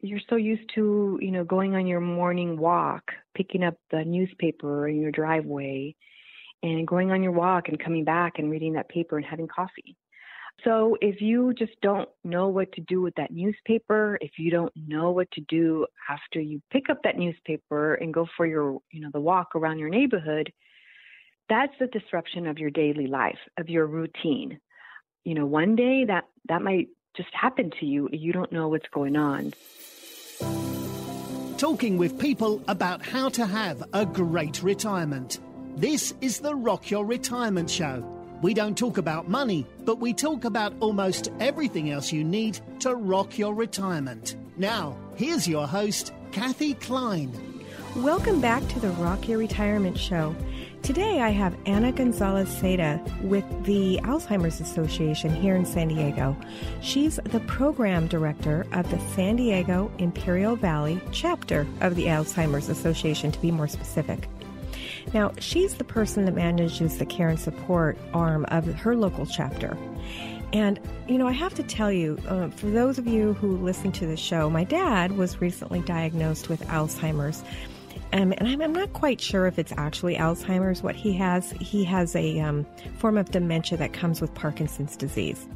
you're so used to, going on your morning walk, picking up the newspaper in your driveway and going on your walk and coming back and reading that paper and having coffee. So if you just don't know what to do with that newspaper, if you don't know what to do after you pick up that newspaper and go for your, the walk around your neighborhood, that's the disruption of your daily life, of your routine. One day that might just happen to you. You don't know what's going on. Talking with people about how to have a great retirement. This is the Rock Your Retirement Show. We don't talk about money, but we talk about almost everything else you need to rock your retirement. Now, here's your host, Kathy Klein. Welcome back to the Rock Your Retirement Show. Today I have Anna González Seda with the Alzheimer's Association here in San Diego. She's the program director of the San Diego Imperial Valley Chapter of the Alzheimer's Association, to be more specific. Now, she's the person that manages the care and support arm of her local chapter. And, I have to tell you, for those of you who listen to the show, my dad was recently diagnosed with Alzheimer's. And I'm not quite sure if it's actually Alzheimer's what he has. He has a form of dementia that comes with Parkinson's disease.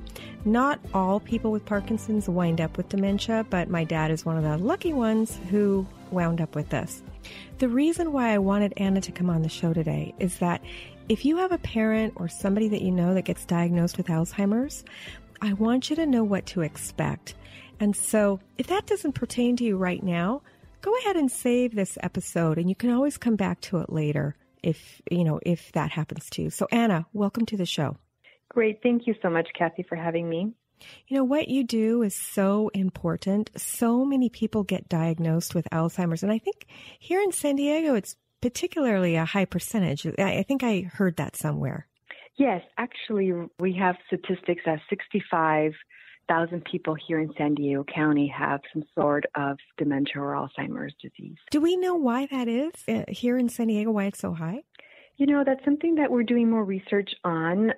Not all people with Parkinson's wind up with dementia, but my dad is one of the lucky ones who wound up with this. The reason why I wanted Anna to come on the show today is that if you have a parent or somebody that you know that gets diagnosed with Alzheimer's, I want you to know what to expect. And so if that doesn't pertain to you right now, go ahead and save this episode, and you can always come back to it later if that happens to you. So Anna, welcome to the show. Great. Thank you so much, Kathy, for having me. What you do is so important. So many people get diagnosed with Alzheimer's. And I think here in San Diego, it's particularly a high percentage. I think I heard that somewhere. Yes, actually, we have statistics that 65,000 people here in San Diego County have some sort of dementia or Alzheimer's disease. Do we know why that is here in San Diego, why it's so high? That's something that we're doing more research on.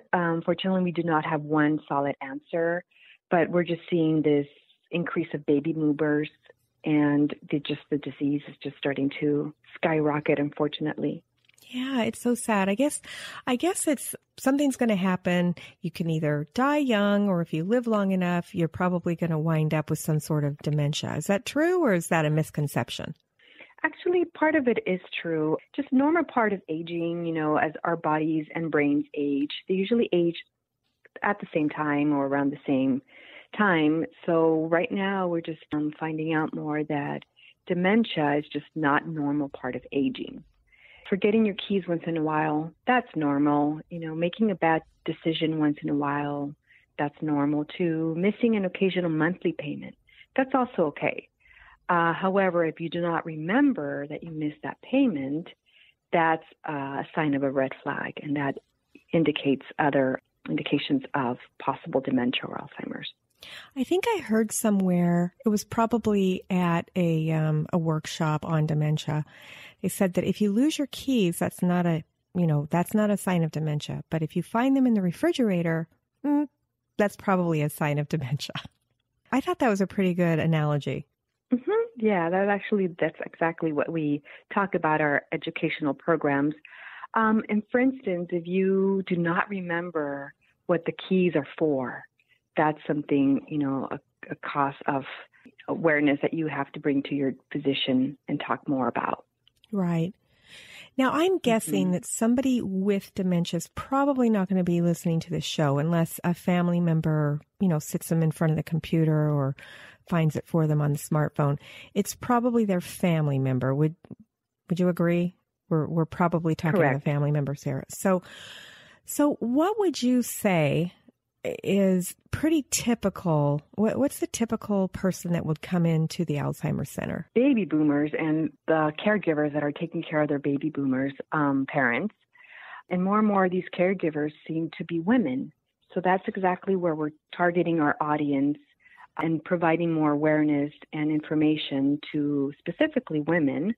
Fortunately, we do not have one solid answer, but we're just seeing this increase of baby boomers, and the disease is just starting to skyrocket, unfortunately. Yeah, it's so sad. I guess it's something's going to happen. You can either die young, or if you live long enough, you're probably going to wind up with some sort of dementia. Is that true, or is that a misconception? Actually, part of it is true. Just normal part of aging, as our bodies and brains age, they usually age at the same time or around the same time. So right now we're just finding out more that dementia is just not normal part of aging. Forgetting your keys once in a while, that's normal. Making a bad decision once in a while, that's normal too. Missing an occasional monthly payment, that's also okay. However, if you do not remember that you missed that payment, that's a sign of a red flag, and that indicates other indications of possible dementia or Alzheimer's. I think I heard somewhere, it was probably at a workshop on dementia. They said that if you lose your keys, that's not a sign of dementia. But if you find them in the refrigerator, that's probably a sign of dementia. I thought that was a pretty good analogy. Mm-hmm. Yeah, that's exactly what we talk about our educational programs. And for instance, if you do not remember what the keys are for, that's something, a cause of awareness that you have to bring to your physician and talk more about. Right. Now, I'm guessing that somebody with dementia is probably not going to be listening to this show unless a family member, sits them in front of the computer or finds it for them on the smartphone. It's probably their family member. Would you agree? We're probably talking Correct. to the family members here. So what would you say is pretty typical? What's the typical person that would come into the Alzheimer's Center? Baby boomers and the caregivers that are taking care of their baby boomers, parents. And more of these caregivers seem to be women. So that's exactly where we're targeting our audience. and providing more awareness and information to specifically women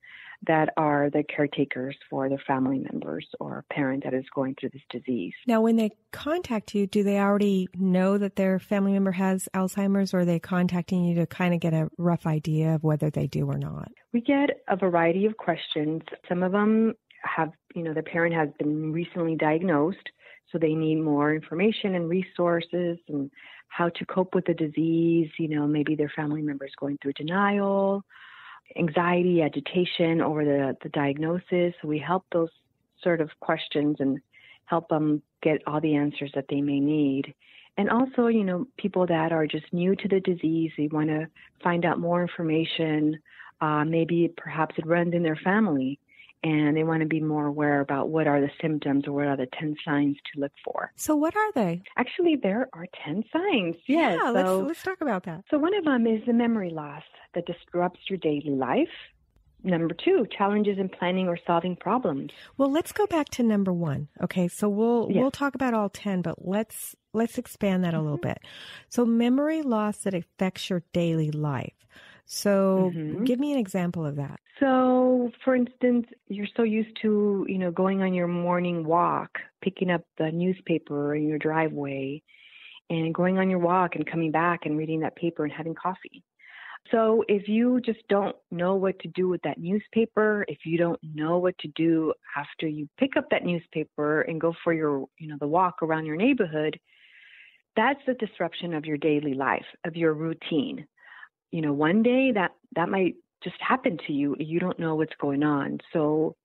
that are the caretakers for their family members or a parent that is going through this disease. Now, when they contact you, do they already know that their family member has Alzheimer's, or are they contacting you to kind of get a rough idea of whether they do or not? We get a variety of questions. Some of them have, the parent has been recently diagnosed, so they need more information and resources and how to cope with the disease. Maybe their family member is going through denial, anxiety, agitation over the diagnosis. So we help those sort of questions and help them get all the answers that they may need. And also, people that are just new to the disease, they want to find out more information. Maybe perhaps it runs in their family, and they want to be more aware about what are the symptoms or what are the 10 signs to look for. So what are they? Actually, there are 10 signs. Yes. Yeah, let's talk about that. So one of them is the memory loss that disrupts your daily life. Number 2, challenges in planning or solving problems. Well, let's go back to number 1. Okay, so we'll talk about all 10, but let's expand that a little bit. So memory loss that affects your daily life. So give me an example of that. So, for instance, you're so used to, going on your morning walk, picking up the newspaper in your driveway, and going on your walk and coming back and reading that paper and having coffee. So if you just don't know what to do with that newspaper, if you don't know what to do after you pick up that newspaper and go for your, the walk around your neighborhood, that's the disruption of your daily life, of your routine. One day that might just happen to you. You don't know what's going on. So,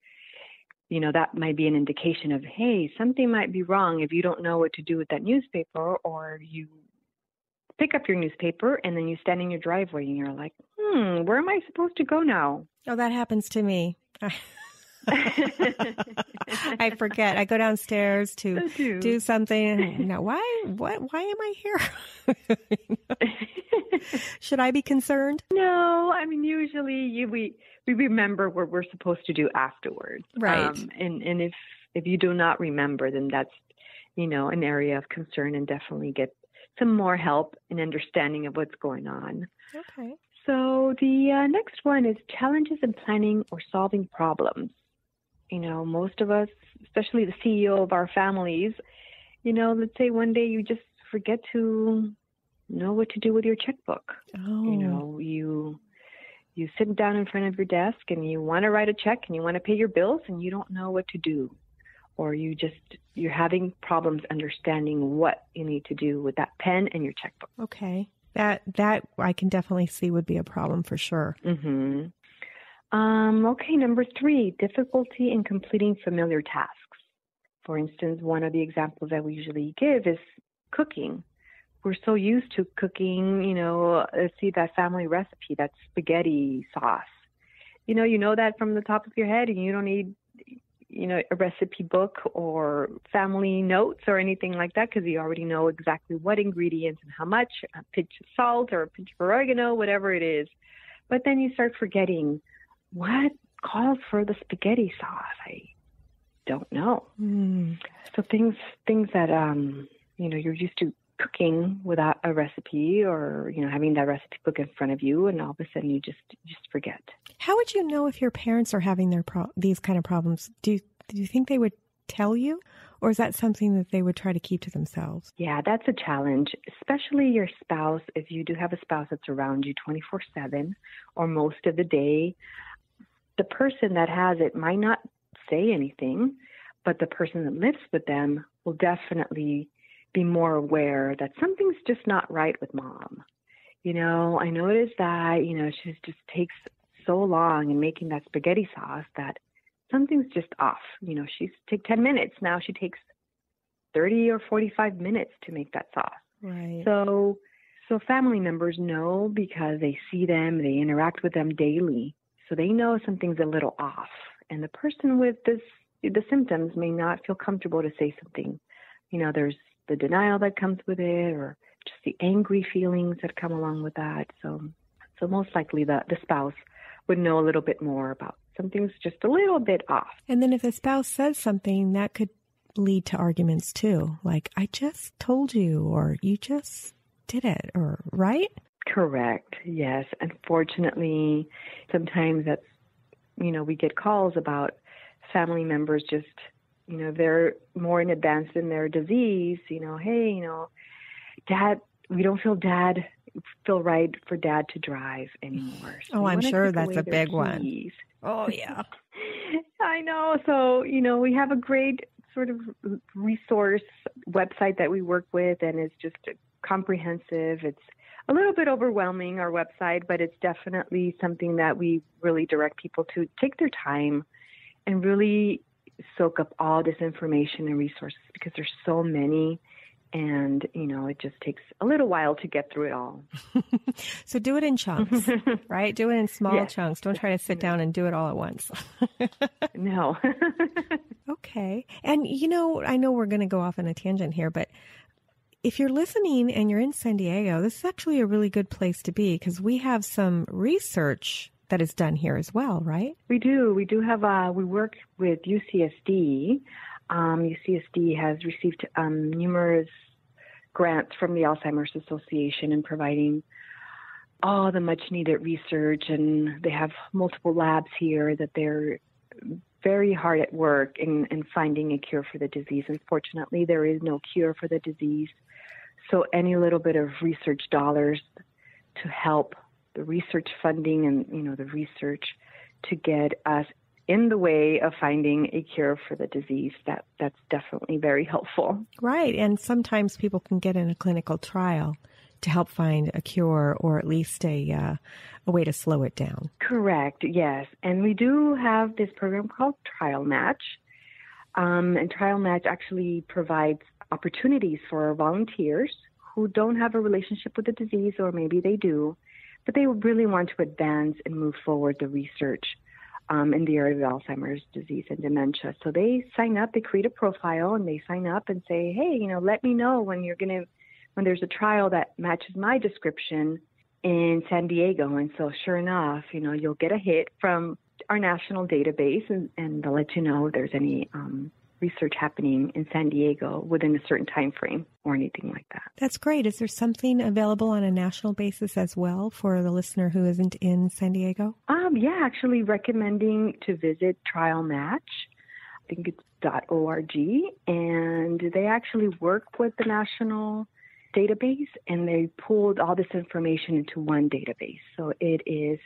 that might be an indication of, hey, something might be wrong if you don't know what to do with that newspaper, or you pick up your newspaper and then you stand in your driveway and you're like, where am I supposed to go now? Oh, that happens to me. I forget. I go downstairs to do something. Now, why am I here? Should I be concerned? No, I mean, usually we remember what we're supposed to do afterwards. Right. And if you do not remember, then that's, an area of concern, and definitely get some more help and understanding of what's going on. Okay. So the next one is challenges in planning or solving problems. Most of us, especially the CEO of our families, let's say one day you just forget to know what to do with your checkbook. Oh. You sit down in front of your desk and you want to write a check and you want to pay your bills and you don't know what to do. Or you're having problems understanding what you need to do with that pen and your checkbook. Okay. That I can definitely see would be a problem for sure. Mm-hmm. Okay, number 3, difficulty in completing familiar tasks. For instance, one of the examples that we usually give is cooking. We're so used to cooking, let's see that family recipe, that spaghetti sauce. You know that from the top of your head, and you don't need, a recipe book or family notes or anything like that, because you already know exactly what ingredients and how much, a pinch of salt or a pinch of oregano, whatever it is. But then you start forgetting what calls for the spaghetti sauce. I don't know. So things that, you're used to cooking without a recipe, or, having that recipe book in front of you, and all of a sudden you just forget. How would you know if your parents are having these kind of problems? Do you think they would tell you, or is that something that they would try to keep to themselves? Yeah, that's a challenge, especially your spouse. If you do have a spouse that's around you 24/7 or most of the day, the person that has it might not say anything, but the person that lives with them will definitely be more aware that something's just not right with mom. I noticed that, she just takes so long in making that spaghetti sauce that something's just off. She's take 10 minutes. Now she takes 30 or 45 minutes to make that sauce. Right. So family members know because they see them, they interact with them daily. So they know something's a little off. And the person with the symptoms may not feel comfortable to say something. There's the denial that comes with it, or just the angry feelings that come along with that. So most likely the spouse would know a little bit more about something's just a little bit off. And then if the spouse says something, that could lead to arguments too. Like, I just told you, or you just did it, or right? Correct. Yes. Unfortunately, sometimes that's, we get calls about family members just, they're more in advance in their disease, hey, Dad, we don't feel right for Dad to drive anymore. So I'm sure that's a big one. Oh, yeah. I know. So, we have a great sort of resource website that we work with, and it's just comprehensive. It's a little bit overwhelming, our website, but it's definitely something that we really direct people to take their time and really soak up all this information and resources, because there's so many, and, it just takes a little while to get through it all. So do it in chunks, right? Do it in small chunks. Don't try to sit down and do it all at once. No. Okay. And, I know we're going to go off on a tangent here, but if you're listening and you're in San Diego, this is actually a really good place to be, because we have some research that is done here as well, right? We do. We do have, we work with UCSD. UCSD has received numerous grants from the Alzheimer's Association in providing all the much needed research, and they have multiple labs here that they're very hard at work in finding a cure for the disease. Unfortunately, there is no cure for the disease. So any little bit of research dollars to help the research funding and, the research to get us in the way of finding a cure for the disease, that's definitely very helpful. Right. And sometimes people can get in a clinical trial to help find a cure, or at least a way to slow it down. Correct. Yes. And we do have this program called Trial Match. And Trial Match actually provides opportunities for volunteers who don't have a relationship with the disease, or maybe they do, but they really want to advance and move forward the research in the area of Alzheimer's disease and dementia. So they sign up, they create a profile, and they sign up and say, hey, let me know when there's a trial that matches my description in San Diego. And so sure enough, you'll get a hit from our national database, and they'll let you know if there's any research happening in San Diego within a certain time frame or anything like that. That's great. Is there something available on a national basis as well for the listener who isn't in San Diego? Yeah, actually recommending to visit Trial Match. I think it's .org, and they actually work with the national database, and they pulled all this information into one database. So it is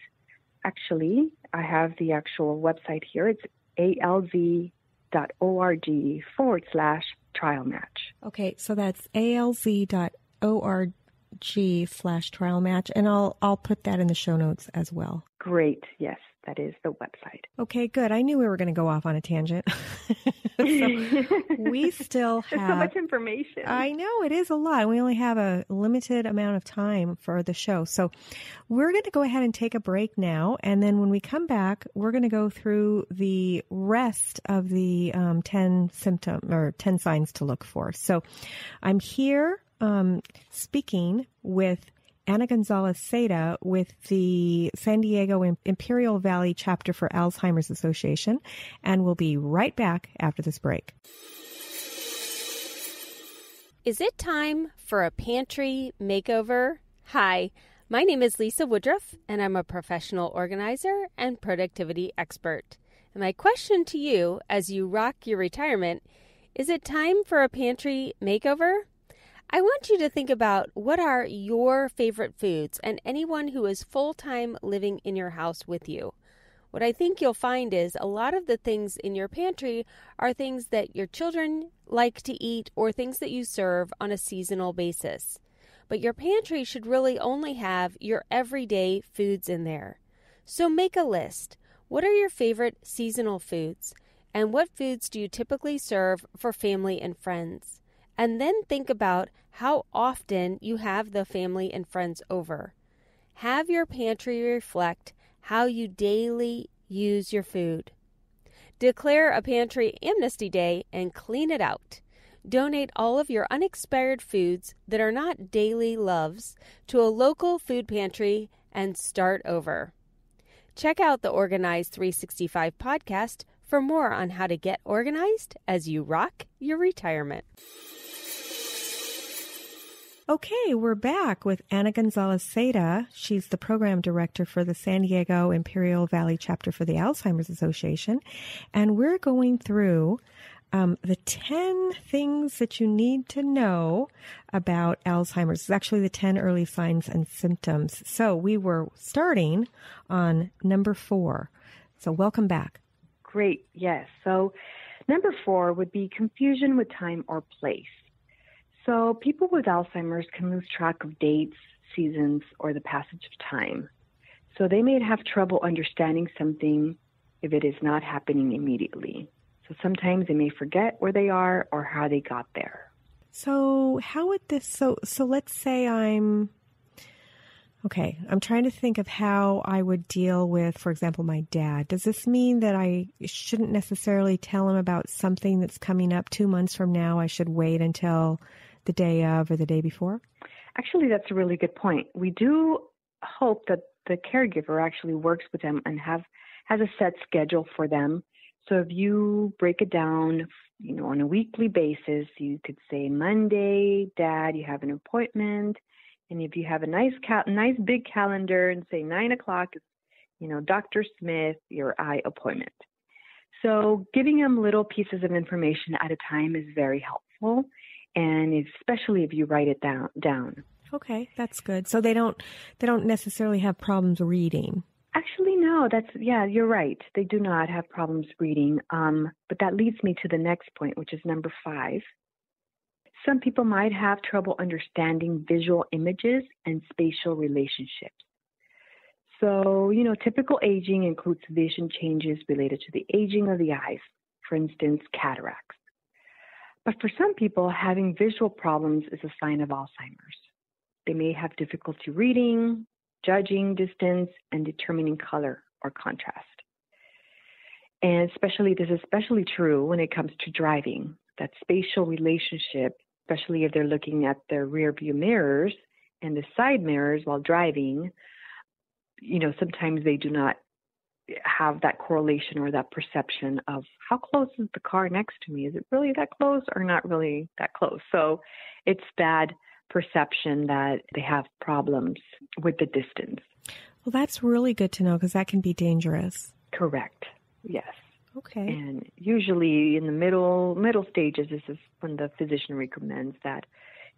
actually, I have the actual website here. It's alz.org/trial match. Okay, so that's alz.org/trial match, and I'll put that in the show notes as well. Great. Yes, that is the website. Okay, good. I knew we were going to go off on a tangent. So we still have so much information. I know, it is a lot. We only have a limited amount of time for the show. So we're going to go ahead and take a break now. And then when we come back, we're going to go through the rest of the 10 signs to look for. So I'm here speaking with Ana González Seda with the San Diego Imperial Valley Chapter for Alzheimer's Association, and we'll be right back after this break. Is it time for a pantry makeover? Hi, my name is Lisa Woodruff, and I'm a professional organizer and productivity expert. And my question to you as you rock your retirement, is it time for a pantry makeover? I want you to think about what are your favorite foods and anyone who is full-time living in your house with you. What I think you'll find is a lot of the things in your pantry are things that your children like to eat or things that you serve on a seasonal basis. But your pantry should really only have your everyday foods in there. So make a list. What are your favorite seasonal foods? And what foods do you typically serve for family and friends? And then think about how often you have the family and friends over. Have your pantry reflect how you daily use your food. Declare a pantry amnesty day and clean it out. Donate all of your unexpired foods that are not daily loves to a local food pantry and start over. Check out the Organized 365 podcast for more on how to get organized as you rock your retirement. Okay, we're back with Ana González Seda. She's the program director for the San Diego Imperial Valley Chapter for the Alzheimer's Association. And we're going through the 10 things that you need to know about Alzheimer's. It's actually the 10 early signs and symptoms. So we were starting on number 4. So welcome back. Great. Yes. So number 4 would be confusion with time or place. So people with Alzheimer's can lose track of dates, seasons, or the passage of time. So they may have trouble understanding something if it is not happening immediately. So sometimes they may forget where they are or how they got there. So how would this, so let's say I'm trying to think of how I would deal with, for example, my dad. Does this mean that I shouldn't necessarily tell him about something that's coming up 2 months from now? I should wait until the day of or the day before? Actually, that's a really good point. We do hope that the caregiver actually works with them and has a set schedule for them. So if you break it down, on a weekly basis, you could say, Monday, Dad, you have an appointment. And if you have a nice big calendar and say 9 o'clock is, Dr. Smith, your eye appointment. So giving them little pieces of information at a time is very helpful. And especially if you write it down. Okay, that's good. So they don't necessarily have problems reading. Actually, no. You're right. They do not have problems reading. But that leads me to the next point, which is number 5. Some people might have trouble understanding visual images and spatial relationships. So, typical aging includes vision changes related to the aging of the eyes, for instance, cataracts. But for some people, having visual problems is a sign of Alzheimer's. They may have difficulty reading, judging distance, and determining color or contrast. And this is especially true when it comes to driving. That spatial relationship, especially if they're looking at their rear view mirrors and the side mirrors while driving, sometimes they do not have that correlation or that perception of how close is the car next to me? Is it really that close or not really that close? So it's that perception that they have problems with the distance. Well, that's really good to know because that can be dangerous. Correct. Yes. Okay. And usually in the middle stages, this is when the physician recommends that,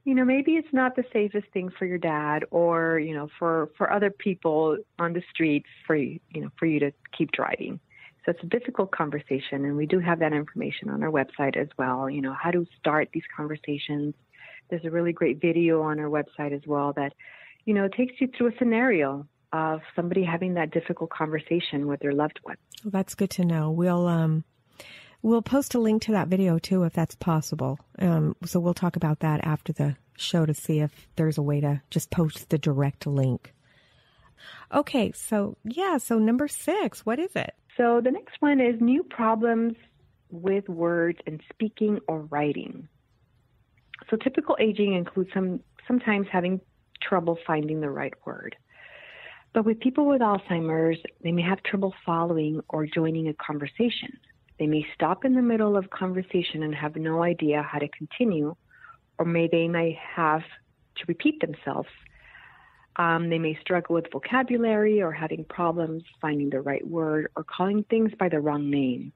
maybe it's not the safest thing for your dad or, for other people on the streets for you to keep driving. So it's a difficult conversation. And we do have that information on our website as well, how to start these conversations. There's a really great video on our website as well that, takes you through a scenario of somebody having that difficult conversation with their loved one. Well, that's good to know. We'll post a link to that video too, if that's possible. So we'll talk about that after the show to see if there's a way to just post the direct link. Okay. So number 6, what is it? So the next one is new problems with words and speaking or writing. So typical aging includes sometimes having trouble finding the right word. But with people with Alzheimer's, they may have trouble following or joining a conversation. They may stop in the middle of conversation and have no idea how to continue, or they may have to repeat themselves. They may struggle with vocabulary or having problems finding the right word or calling things by the wrong name.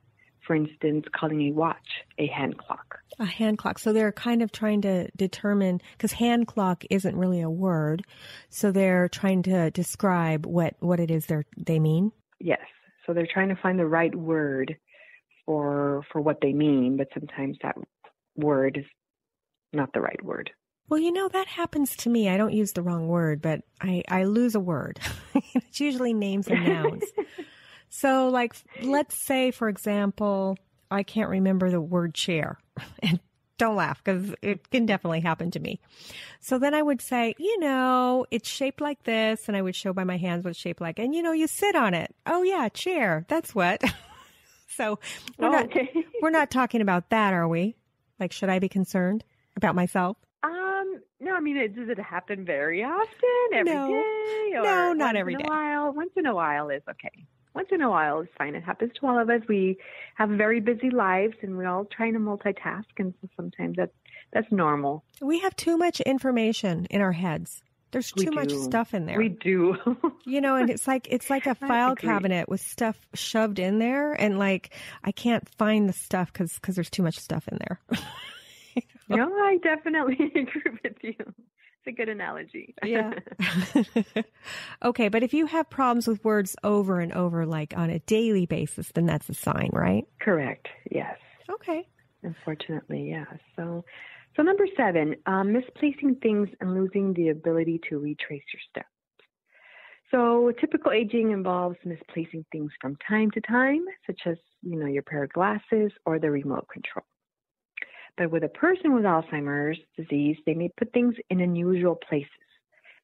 For instance, calling a watch a hand clock. A hand clock. So they're kind of trying to determine, because hand clock isn't really a word, so they're trying to describe what it is they mean? Yes. So they're trying to find the right word for what they mean, but sometimes that word is not the right word. Well, that happens to me. I don't use the wrong word, but I lose a word. It's usually names and nouns. So, let's say, for example, I can't remember the word chair. And don't laugh, because it can definitely happen to me. So then I would say, it's shaped like this, and I would show by my hands what it's shaped like. And, you sit on it. Oh, yeah, chair. That's what. So we're not talking about that, are we? Should I be concerned about myself? No, does it happen very often, every day? Or no, not every day. Once in a while is okay. Once in a while is fine. It happens to all of us. We have very busy lives, and we're all trying to multitask, and so sometimes that That's normal. We have too much information in our heads. There's too much stuff in there. We do. And it's like a file cabinet with stuff shoved in there, and like I can't find the stuff because there's too much stuff in there. No, I definitely agree with you. It's a good analogy. Yeah. Okay, but if you have problems with words over and over, like on a daily basis, then that's a sign, right? Correct. Yes. Okay. Unfortunately, yes. So number 7, misplacing things and losing the ability to retrace your steps. So typical aging involves misplacing things from time to time, such as, your pair of glasses or the remote control. But with a person with Alzheimer's disease, they may put things in unusual places.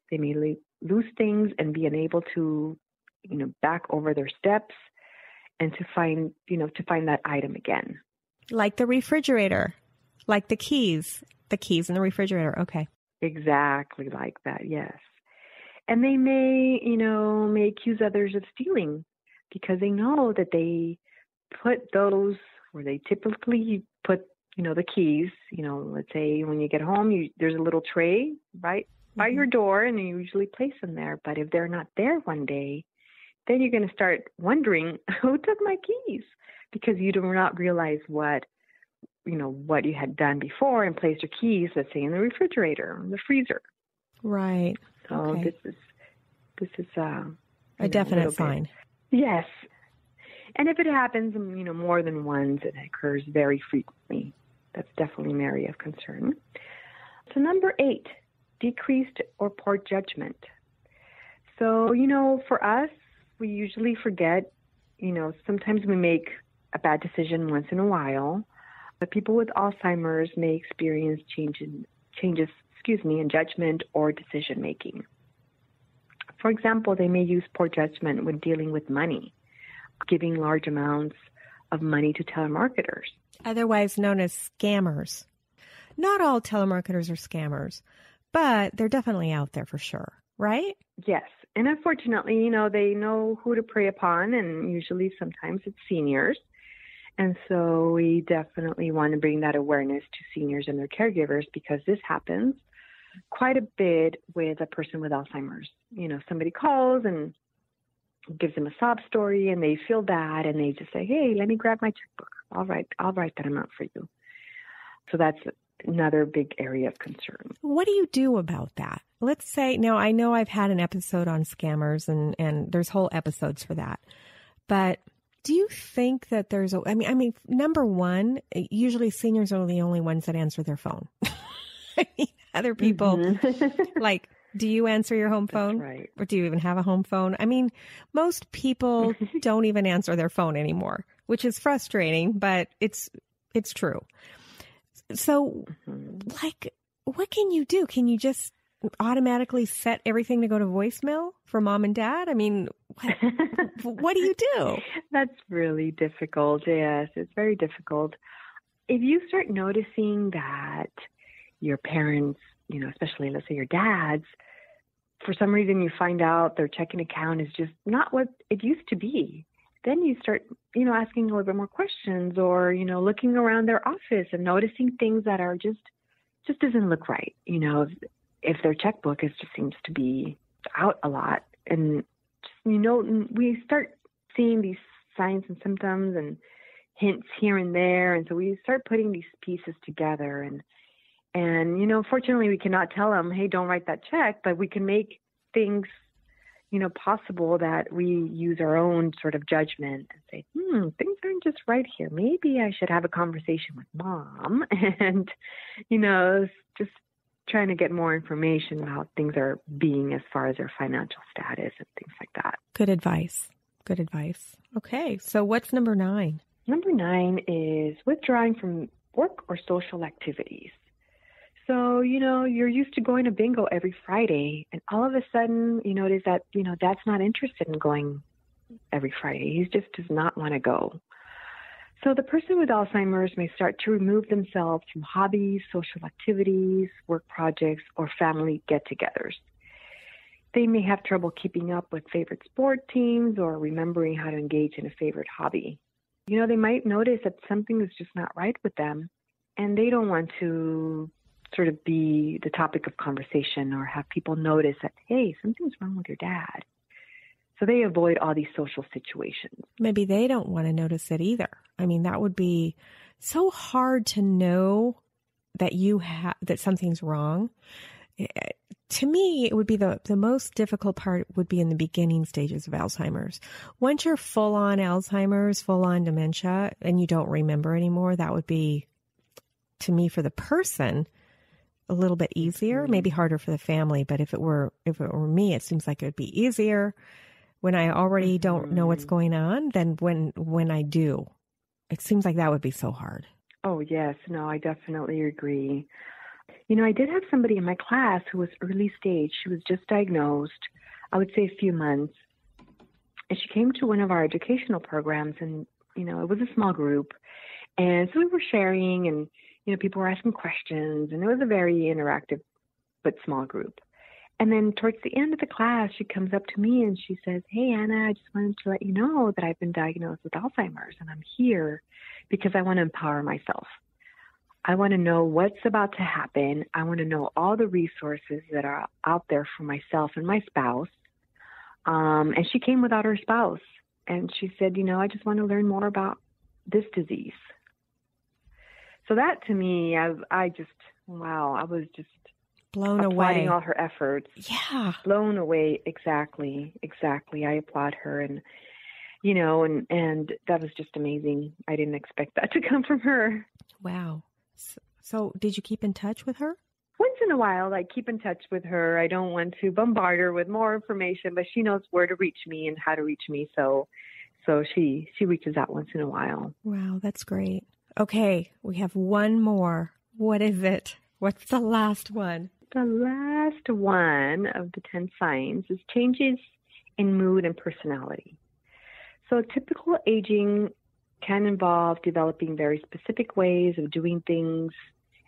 They may lose things and be unable to, back over their steps and to find that item again. Like the refrigerator, like the keys in the refrigerator. Okay. Exactly like that. Yes. And they may accuse others of stealing because they know that they put those where they typically put, the keys. Let's say when you get home, there's a little tray right by your door, and you usually place them there. But if they're not there one day, then you're going to start wondering, who took my keys? Because you do not realize what you had done before and placed your keys, let's say, in the refrigerator or the freezer. Right. So okay. This is a definite sign. Yes. And if it happens, more than once, it occurs very frequently. That's definitely an area of concern. So number 8, decreased or poor judgment. So, for us, we usually forget, sometimes we make a bad decision once in a while, but people with Alzheimer's may experience changes in judgment or decision making. For example, they may use poor judgment when dealing with money, giving large amounts of money to telemarketers. Otherwise known as scammers. Not all telemarketers are scammers, but they're definitely out there for sure, right? Yes. And unfortunately, they know who to prey upon, and usually sometimes it's seniors. And so we definitely want to bring that awareness to seniors and their caregivers, because this happens quite a bit with a person with Alzheimer's. Somebody calls and gives them a sob story, and they feel bad, and they just say, hey, let me grab my checkbook. I'll write that amount for you. So that's another big area of concern. What do you do about that? Let's say, now I know I've had an episode on scammers, and there's whole episodes for that. But do you think that there's I mean, number one, usually seniors are the only ones that answer their phone. Other people, like, do you answer your home phone? That's right. Or do you even have a home phone? I mean, most people don't even answer their phone anymore, which is frustrating, but it's true. So, like, what can you do? Can you just automatically set everything to go to voicemail for mom and dad? I mean, what do you do? That's really difficult. Yes, it's very difficult. If you start noticing that your parents, especially let's say your dad's, for some reason you find out their checking account is just not what it used to be, then you start, asking a little bit more questions, or, looking around their office and noticing things that are just doesn't look right. If their checkbook just seems to be out a lot, and we start seeing these signs and symptoms and hints here and there, and so we start putting these pieces together, and fortunately we cannot tell them, hey, don't write that check, but we can make things possible that we use our own sort of judgment and say, things aren't just right here. Maybe I should have a conversation with mom, and just trying to get more information about things are being as far as their financial status and things like that. Good advice. Okay, so what's number 9? Number 9 is withdrawing from work or social activities. So, you're used to going to bingo every Friday, and all of a sudden you notice that, Dad's not interested in going every Friday. He just does not want to go. So the person with Alzheimer's may start to remove themselves from hobbies, social activities, work projects, or family get-togethers. They may have trouble keeping up with favorite sport teams or remembering how to engage in a favorite hobby. They might notice that something is just not right with them, and they don't want to sort of be the topic of conversation or have people notice that, hey, something's wrong with your dad. So they avoid all these social situations. Maybe they don't want to notice it either. I mean, that would be so hard to know that that something's wrong. To me, it would be the most difficult part would be in the beginning stages of Alzheimer's. Once you're full on Alzheimer's, full on dementia, and you don't remember anymore, that would be, to me, for the person, a little bit easier, maybe harder for the family. But if it were me, it seems like it would be easier when I already don't know what's going on than when I do. It seems like that would be so hard. Oh, yes. No, I definitely agree. You know, I did have somebody in my class who was early stage. She was just diagnosed, I would say a few months. And she came to one of our educational programs, and, you know, it was a small group. And so we were sharing, and, you know, people were asking questions, and it was a very interactive but small group. And then towards the end of the class, she comes up to me and she says, hey, Anna, I just wanted to let you know that I've been diagnosed with Alzheimer's, and I'm here because I want to empower myself. I want to know what's about to happen. I want to know all the resources that are out there for myself and my spouse. And she came without her spouse. And she said, you know, I just want to learn more about this disease. So that to me, I was just blown applauding away. All her efforts. Yeah. Blown away. Exactly. I applaud her. And, you know, and that was just amazing. I didn't expect that to come from her. Wow. So did you keep in touch with her? Once in a while, I keep in touch with her. I don't want to bombard her with more information, but she knows where to reach me and how to reach me. So she reaches out once in a while. Wow, that's great. Okay, we have one more. What is it? What's the last one? The last one of the 10 signs is changes in mood and personality. So typical aging can involve developing very specific ways of doing things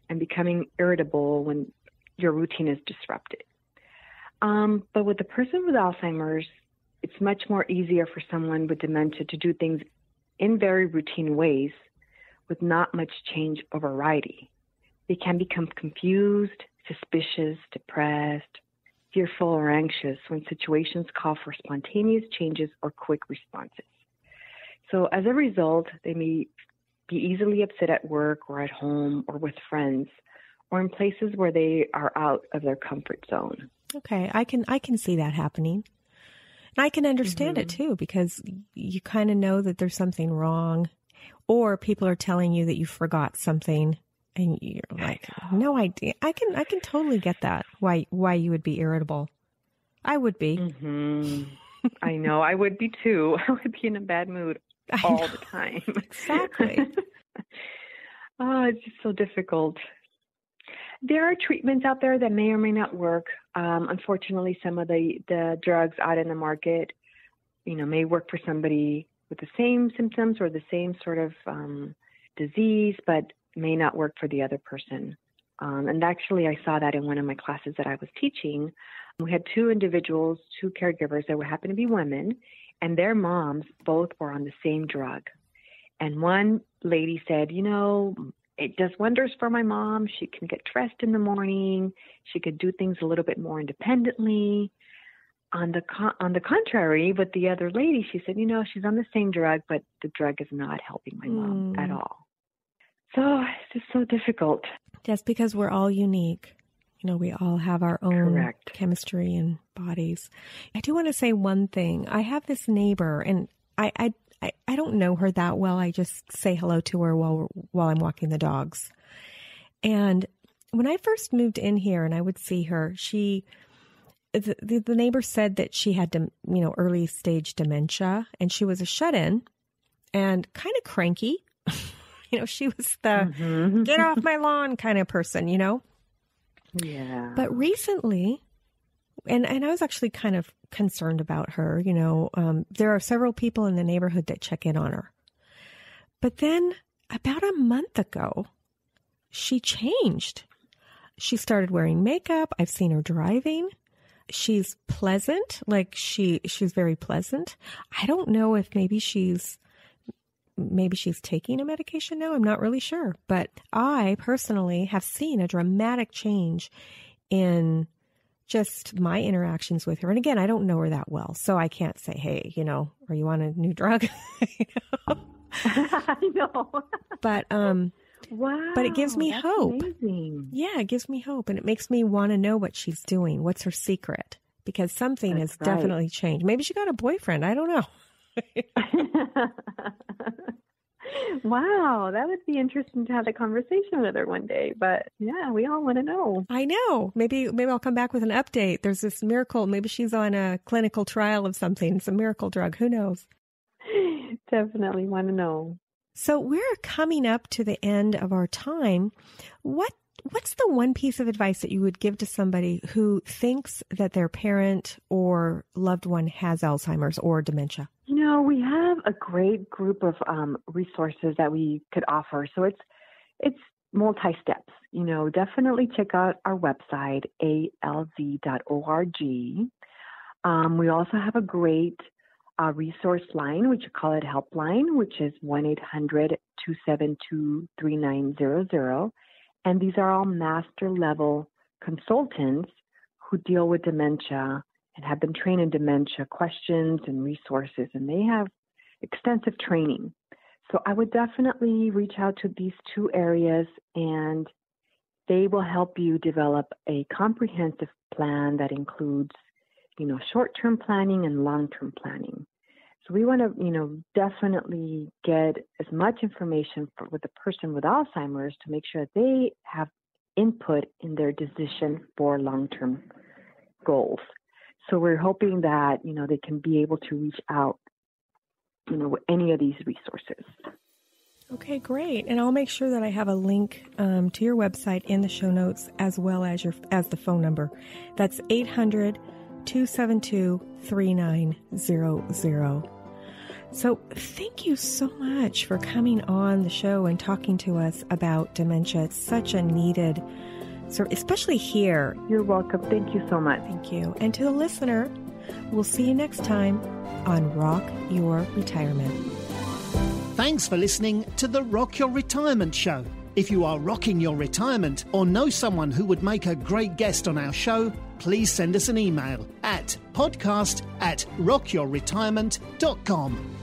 and becoming irritable when your routine is disrupted. But with the person with Alzheimer's, it's much more easier for someone with dementia to do things in very routine ways with not much change or variety. They can become confused, suspicious, depressed, fearful, or anxious when situations call for spontaneous changes or quick responses. So as a result, they may be easily upset at work or at home or with friends or in places where they are out of their comfort zone. Okay, I can see that happening. And I can understand it too, because you kind of know that there's something wrong, or people are telling you that you forgot something and you're like, no idea. I can totally get that, why you would be irritable. I would be. I know, I would be too. I would be in a bad mood all the time. Exactly. Oh, it's just so difficult. There are treatments out there that may or may not work. Unfortunately, some of the drugs out in the market, you know, may work for somebody with the same symptoms or the same sort of disease, but may not work for the other person. And actually, I saw that in one of my classes that I was teaching. We had two individuals, two caregivers that happened to be women, and their moms both were on the same drug. And one lady said, you know, it does wonders for my mom. She can get dressed in the morning. She could do things a little bit more independently. On the contrary, with the other lady, she said, you know, she's on the same drug, but the drug is not helping my mom at all. So it's just so difficult. Just because we're all unique. You know, we all have our own chemistry and bodies. I do want to say one thing. I have this neighbor, and I don't know her that well. I just say hello to her while I'm walking the dogs. And when I first moved in here and I would see her, the neighbor said that she had, early stage dementia, and she was a shut-in and kind of cranky. She was the get off my lawn kind of person, Yeah. But recently, and I was actually kind of concerned about her, there are several people in the neighborhood that check in on her. But then about a month ago, she changed. She started wearing makeup. I've seen her driving. She's pleasant. Like she's very pleasant. I don't know if maybe she's maybe she's taking a medication now. I'm not really sure. But I personally have seen a dramatic change in just my interactions with her. And again, I don't know her that well, so I can't say, hey, are you on a new drug? I know. But, wow, but it gives me hope. Amazing. Yeah, it gives me hope. And it makes me want to know what she's doing. What's her secret? Because something has definitely changed. Maybe she got a boyfriend. I don't know. Wow, that would be interesting to have a conversation with her one day. But yeah, we all want to know. I know. Maybe I'll come back with an update. There's this miracle. Maybe she's on a clinical trial of something. It's a miracle drug. Who knows? Definitely want to know. So we're coming up to the end of our time. What's the one piece of advice that you would give to somebody who thinks that their parent or loved one has Alzheimer's or dementia? We have a great group of resources that we could offer. So it's multi-steps. Definitely check out our website, alz.org. We also have a great resource line, which we call it Helpline, which is 1-800-272-3900. And these are all master level consultants who deal with dementia and have been trained in dementia questions and resources, and they have extensive training. So I would definitely reach out to these two areas, and they will help you develop a comprehensive plan that includes, short-term planning and long-term planning. So we want to, definitely get as much information with the person with Alzheimer's to make sure they have input in their decision for long-term goals. So we're hoping that, they can be able to reach out, with any of these resources. Okay, great. And I'll make sure that I have a link to your website in the show notes as well as the phone number. That's 800-272-3900. So thank you so much for coming on the show and talking to us about dementia. It's such a needed, especially here. You're welcome. Thank you so much. Thank you. And to the listener, we'll see you next time on Rock Your Retirement. Thanks for listening to the Rock Your Retirement Show. If you are rocking your retirement or know someone who would make a great guest on our show, please send us an email at podcast@rockyourretirement.com.